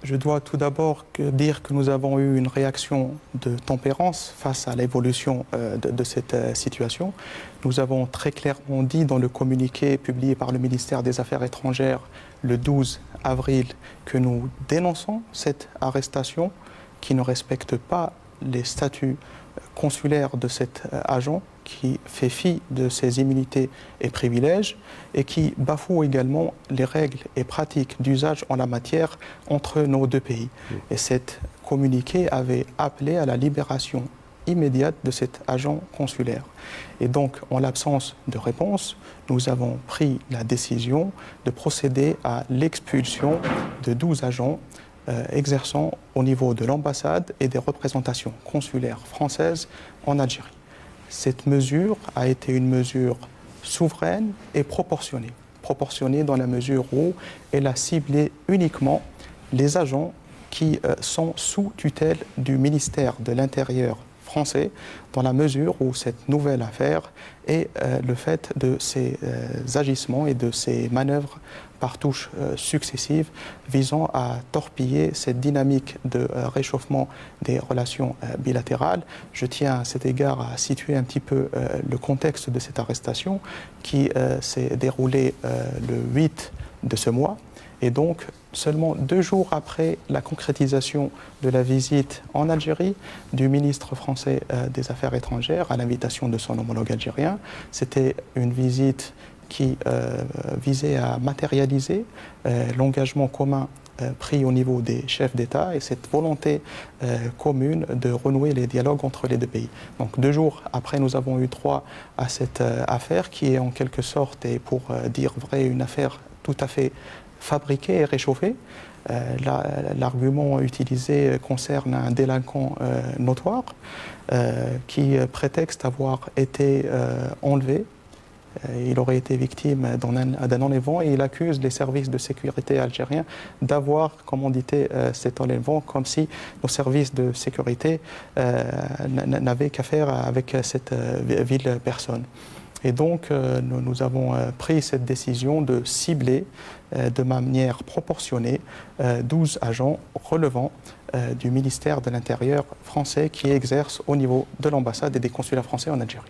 Je dois tout d'abord dire que nous avons eu une réaction de tempérance face à l'évolution de cette situation. Nous avons très clairement dit dans le communiqué publié par le ministère des Affaires étrangères le 12 avril que nous dénonçons cette arrestation qui ne respecte pas les statuts consulaires de cet agent, qui fait fi de ses immunités et privilèges et qui bafoue également les règles et pratiques d'usage en la matière entre nos deux pays. Et cet communiqué avait appelé à la libération immédiate de cet agent consulaire. Et donc, en l'absence de réponse, nous avons pris la décision de procéder à l'expulsion de 12 agents exerçant au niveau de l'ambassade et des représentations consulaires françaises en Algérie. Cette mesure a été une mesure souveraine et proportionnée. Proportionnée dans la mesure où elle a ciblé uniquement les agents qui sont sous tutelle du ministère de l'Intérieur français, dans la mesure où cette nouvelle affaire est le fait de ces agissements et de ces manœuvres par touches successives visant à torpiller cette dynamique de réchauffement des relations bilatérales. Je tiens à cet égard à situer un petit peu le contexte de cette arrestation qui s'est déroulée le 8 de ce mois. Et donc, seulement 2 jours après la concrétisation de la visite en Algérie du ministre français des Affaires étrangères à l'invitation de son homologue algérien, c'était une visite qui visait à matérialiser l'engagement commun pris au niveau des chefs d'État et cette volonté commune de renouer les dialogues entre les deux pays. Donc 2 jours après, nous avons eu droit à cette affaire qui est en quelque sorte, et pour dire vrai, une affaire tout à fait fabriqué et réchauffé. L'argument utilisé concerne un délinquant notoire qui prétexte avoir été enlevé. Il aurait été victime d'un enlèvement et il accuse les services de sécurité algériens d'avoir commandité cet enlèvement, comme si nos services de sécurité n'avaient qu'à faire avec cette vile personne. Et donc, nous avons pris cette décision de cibler de manière proportionnée 12 agents relevant du ministère de l'Intérieur français qui exercent au niveau de l'ambassade et des consulats français en Algérie.